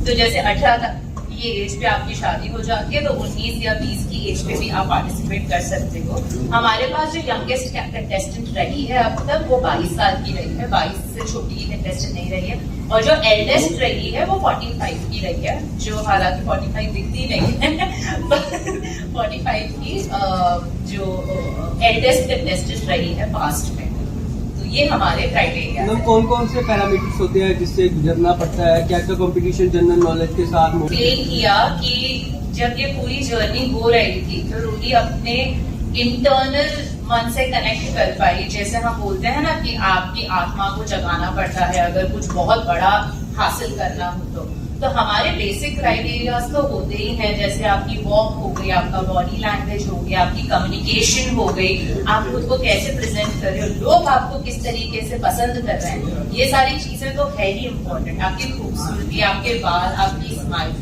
तो जैसे 18 की एज पे आपकी शादी हो जाती है तो 19 या 20 की एज पे भी आप पार्टिसिपेट कर सकते हो। हमारे पास जो यंगेस्ट कंटेस्टेंट रही है अब तक वो 22 साल की रही है, 22 से छोटी की कंटेस्टेंट नहीं रही है। और जो एल्डेस्ट रही है वो 45 की रही है, जो हालांकि 45 दिखती नहीं है 45 की जो एल्डेस्ट कंटेस्टेंट रही है पास्ट में। ये हमारे क्राइटेरिया है। कौन कौन से पैरामीटर्स होते हैं जिससे गुजरना पड़ता है? क्या क्या कंपटीशन जनरल नॉलेज के साथ एक्सप्लेन किया कि जब ये पूरी जर्नी हो रही थी तो रूही अपने इंटरनल मन से कनेक्ट कर पाई। जैसे हम बोलते हैं ना कि आपकी आत्मा को जगाना पड़ता है अगर कुछ बहुत बड़ा हासिल करना हो तो हमारे बेसिक क्राइटेरियाज तो होते ही हैं। जैसे आपकी वॉक हो गई, आपका बॉडी लैंग्वेज हो गया, आपकी कम्युनिकेशन हो गई, आप खुद को कैसे प्रेजेंट कर रहे हो, लोग आपको किस तरीके से पसंद कर रहे हैं, ये सारी चीजें तो है ही इम्पोर्टेंट। आपकी खूबसूरती, आपके बाल, आपकी स्माइल,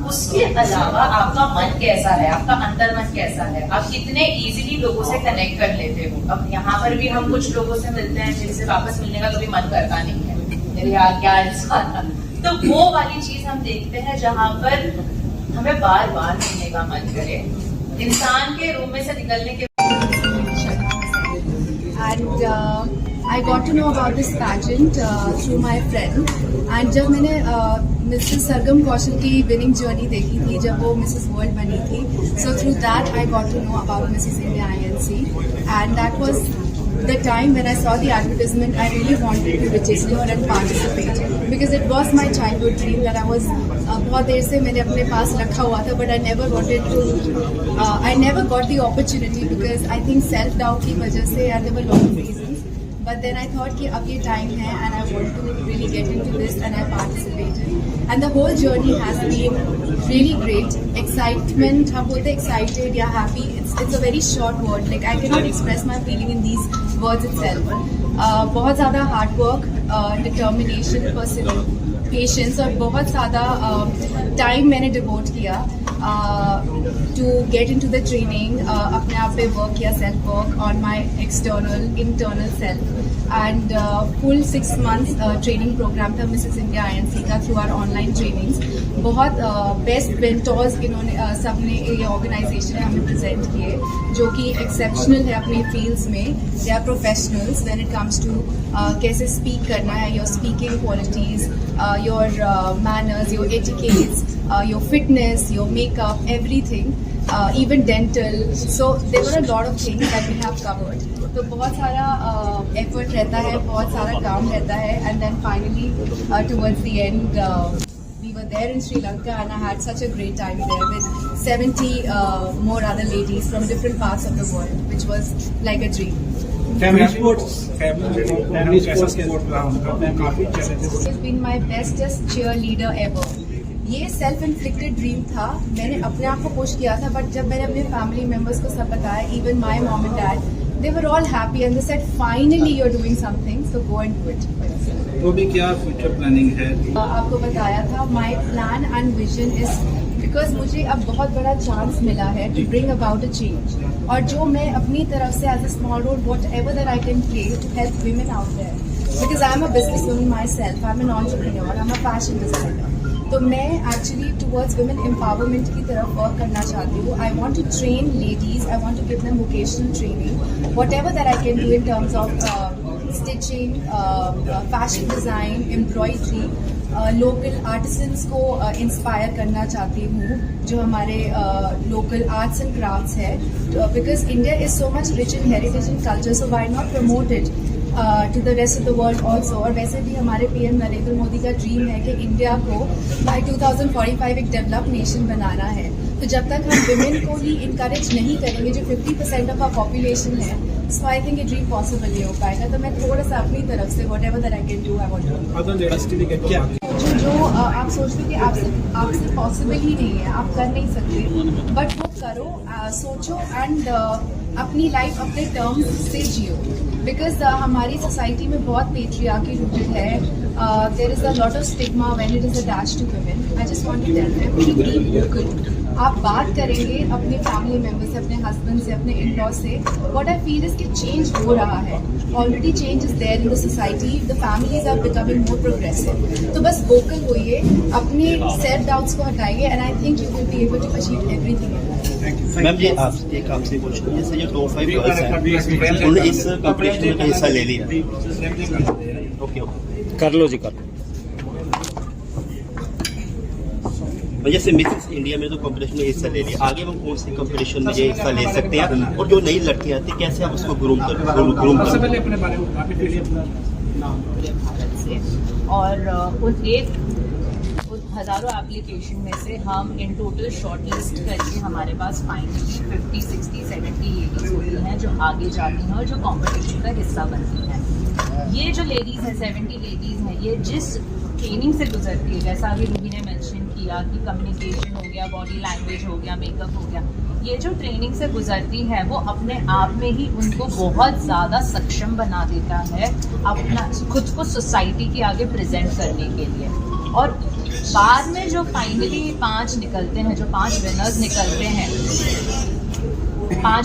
उसके अलावा आपका मन कैसा है, आपका अंतर मन कैसा है, आप कितने इजीली लोगों से कनेक्ट कर लेते हो। अब यहाँ पर भी हम कुछ लोगों से मिलते हैं जिनसे वापस मिलने का कभी मन करता नहीं है, मेरे यार क्या इंसान था। तो वो वाली चीज हम देखते हैं जहां पर हमें बार बार मिलने का मन करे, इंसान के रूम में से निकलने के। And I got to know about this pageant through my friend. And जब मैंने मिसेस सरगम कौशल की विनिंग जर्नी देखी थी जब वो मिसेस वर्ल्ड बनी थी, so through that I got to know about Mrs. India INC, and that was the time when I saw the advertisement. I really wanted to register and participate because it was my childhood dream that I was बहुत देर से मैंने अपने पास रखा हुआ था, but I never wanted to I never got the opportunity because I think self doubt की वजह से and there were lot of reasons. But then I thought कि अब ये time है and I want to really get into this and I participated. And the whole journey has been really great. Excitement, हम बोलते excited या happy. It's a very short word. Like I cannot express my feeling in these words itself. बहुत ज़्यादा hard work, determination, patience और बहुत ज़्यादा time मैंने devote किया to get into the training. अपने आप पे work किया, self work on my external, internal self. And full 6 months training program था Mrs. India INC का through our online trainings. बहुत बेस्ट mentors इन्होंने सबने ये ऑर्गेनाइजेशन है हमें प्रेजेंट किए जो कि एक्सेप्शनल है अपने फील्ड्स में। They are professionals when it comes to कैसे स्पीक करना है, your speaking qualities, your manners, your etiquettes, your fitness, your makeup, everything, even dental. So there were a lot of things that we have covered. तो बहुत सारा effort रहता है, बहुत सारा काम रहता है, and then finally towards the end we were there in Sri Lanka and I had such a great time there with 70 more other ladies from different parts of the world, which was like a dream. Family sports काफी challenges. It's been my bestest cheerleader ever. ये self inflicted dream था, मैंने अपने आप को push किया था, but जब मैंने अपने फैमिली मेम्बर्स को सब बताया, even my mom and dad, they were all happy and they said finally you are doing something, so go and do it. तो भी क्या फ्यूचर प्लानिंग है? आपको बताया था my plan and vision is because मुझे अब बहुत बड़ा चांस मिला है to bring about a change, और जो मैं अपनी तरफ से as a small role whatever that I can play to help women out there, because I am a business woman myself, I am an entrepreneur, I am a fashion designer. तो मैं actually towards women empowerment की तरफ work करना चाहती हूँ। I want to train ladies, I want to give them vocational training, whatever that I can do in terms of stitching, fashion design, embroidery, local artisans को inspire करना चाहती हूँ जो हमारे लोकल आर्ट्स एंड क्राफ्ट्स है, because India is so much rich in heritage and culture, so why not promote it to the rest of the world also. और वैसे भी हमारे पीएम नरेंद्र मोदी का ड्रीम है कि इंडिया को बाय 2045 एक डेवलप नेशन बनाना है। तो जब तक हम विमेन को ही इनकरेज नहीं करेंगे जो 50% ऑफ आवर पॉपुलेशन है, सो आई थिंक ये ड्रीम पॉसिबल नहीं हो पाएगा। तो मैं थोड़ा सा अपनी तरफ से whatever that I can do I want to. जो आप सोचते कि आपसे पॉसिबल ही नहीं है, आप कर नहीं सकते, बट वो करो, सोचो एंड अपनी लाइफ अपने टर्म्स से जियो, बिकॉज हमारी सोसाइटी में बहुत पेट्रियार्की रूटेड है, there is a lot of stigma when it is attached to women. I just want to tell them कि be vocal. आप बात करेंगे अपने फैमिली मेम्बर से, अपने हस्बैंड से, अपने इन-लॉ से. What I feel is कि चेंज हो रहा है. Already change is there in the society. The families are becoming more progressive. तो बस vocal होइए, अपने self doubts को हटाइए, and I think you will be able to achieve everything in life. Ma'am ये आपसे क्वेश्चन, जैसे जो टॉप 5 गर्ल्स हैं उन्होंने इस कॉम्पिटिशन में हिस्सा ले लिया. ओके कर लो जी, कर लो. जैसे मिसेस इंडिया में तो कंपटीशन में हिस्सा ले लिया, आगे हम कौन सी कंपटीशन में ये हिस्सा ले सकते हैं, और जो नई लड़कियां आती कैसे आप उसको ग्रूम कर भारत से, और उन हज़ारों एप्लीकेशन में से हम इन टोटल शॉर्ट लिस्ट करके हमारे पास फाइनली 50, 60, 70 लेडीज होती हैं जो आगे जाती हैं और जो कंपटीशन का हिस्सा बनती हैं. ये जो लेडीज़ हैं, 70 लेडीज़ हैं, ये जिस ट्रेनिंग से गुजरती है, जैसा अभी रूबी ने मेंशन किया कि कम्युनिकेशन हो गया, बॉडी लैंग्वेज हो गया, मेकअप हो गया, ये जो ट्रेनिंग से गुजरती है वो अपने आप में ही उनको बहुत ज़्यादा सक्षम बना देता है अपना खुद को सोसाइटी के आगे प्रेजेंट करने के लिए. और बाद में जो फाइनली 5 निकलते हैं, जो 5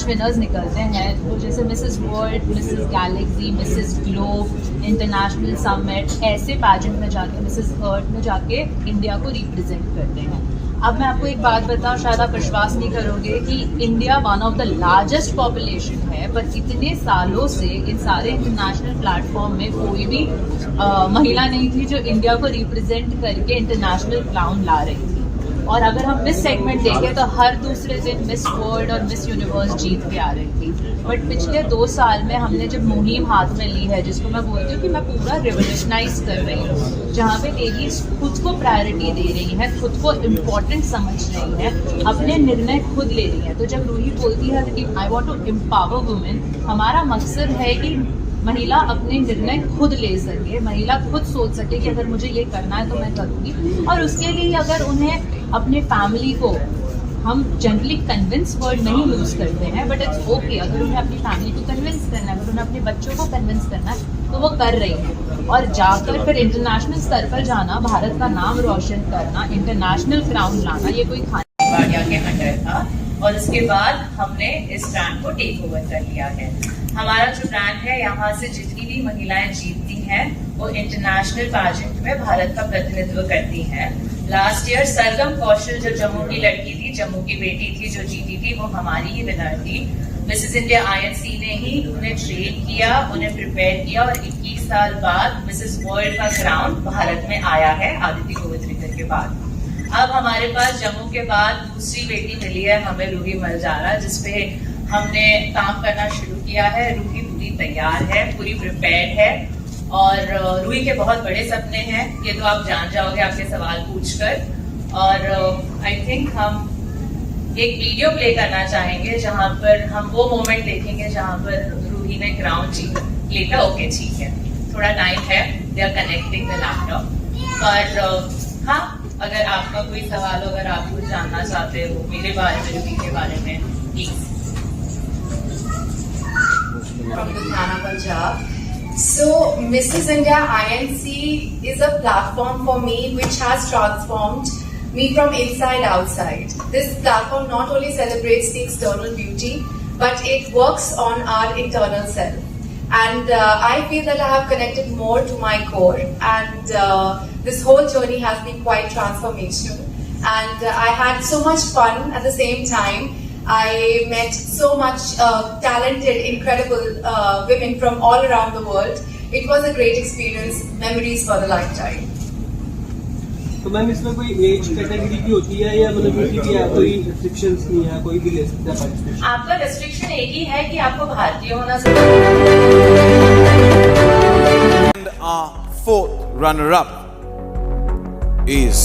विनर्स निकलते हैं, वो जैसे Mrs world, Mrs Galaxy, Mrs globe, international summit, ऐसे पैजेंट में जाके, मिसेस अर्थ में जाके इंडिया को रिप्रेजेंट करते हैं. अब मैं आपको एक बात बताऊं, शायद आप विश्वास नहीं करोगे कि India one of the largest population है, पर इतने सालों से इन सारे इंटरनेशनल प्लेटफॉर्म में कोई भी महिला नहीं थी जो इंडिया को रिप्रेजेंट करके इंटरनेशनल क्राउन ला रही थी. और अगर हम मिस सेगमेंट देखें तो हर दूसरे दिन मिस वर्ल्ड और मिस यूनिवर्स जीत के आ रही थी. बट पिछले 2 साल में हमने जब मुहिम हाथ में ली है, जिसको मैं बोलती हूँ कि मैं पूरा रिवोल्यूशनाइज कर रही हूँ, जहाँ पे लेडीज खुद को प्रायोरिटी दे रही हैं, खुद को इम्पोर्टेंट समझ रही हैं, अपने निर्णय खुद ले रही हैं. तो जब रूही बोलती है कि I want to empower women, हमारा मकसद है कि महिला अपने निर्णय खुद ले सके, महिला खुद सोच सके कि अगर मुझे ये करना है तो मैं करूँगी. और उसके लिए अगर उन्हें अपने फैमिली को, हम जनरली कन्विंस वर्ड नहीं यूज़ करते हैं, बट इट्स ओके, अगर उन्हें अपनी फैमिली को कन्विंस करना है, अगर उन्हें अपने बच्चों को कन्विंस करना है, तो वो कर रही हैं. और जाकर फिर इंटरनेशनल स्तर पर जाना, भारत का नाम रोशन करना, इंटरनेशनल क्राउन लाना, ये कोई खाने वाड़िया के अंडर था. और उसके बाद हमने इस ब्रांड को टेक ओवर कर लिया है. हमारा जो ब्रांड है, यहाँ से जितनी भी महिलाएं जीतती हैं वो इंटरनेशनल पैजेंट में भारत का प्रतिनिधित्व करती हैं. लास्ट ईयर सरगम कौशल जो जम्मू की लड़की थी, जम्मू की बेटी थी जो जीती थी, वो हमारी ही विनर थी. मिसेस इंडिया INC ने ही उन्हें ट्रेन किया, उन्हें प्रिपेयर किया, और 21 साल बाद मिसेस वर्ल्ड का क्राउन भारत में आया है आदिति गोविंदकर के बाद. अब हमारे पास जम्मू के बाद दूसरी बेटी मिली है हमें, रूही मलजारा, जिसपे हमने काम करना शुरू किया है. रूही पूरी तैयार है, पूरी प्रिपेयर्ड है, और रूही के बहुत बड़े सपने हैं, ये तो आप जान जाओगे आपके सवाल पूछकर. और आई थिंक हम एक वीडियो प्ले करना चाहेंगे जहां पर हम वो मोमेंट देखेंगे जहां पर रूही ने क्राउन जीत लिया. ओके, ठीक है, थोड़ा टाइम है, they are connecting the laptop. पर हाँ, अगर आपका कोई सवाल हो, अगर आप कुछ जानना चाहते हो मेरे बारे में, रूही के बारे में, please. From Ludhiana, Punjab. So, Mrs. India INC is a platform for me which has transformed me from inside outside. This platform not only celebrates the external beauty, but it works on our internal self. And I feel that I have connected more to my core. And this whole journey has been quite transformational. And I had so much fun at the same time. I met so much talented, incredible women from all around the world. It was a great experience, memories for a lifetime. तो ma'am इसमें कोई age category की होती है या मतलब किसी की है, कोई रिस्ट्रिक्शंस नहीं है, कोई भी ले सकता है पार्टिसिपेशन? आपका रेस्ट्रिक्शन एक ही है कि आपको भारतीय होना जरूरी है. And our fourth runner-up is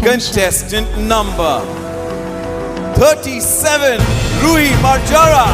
contestant number 37, Ruhi Marjara.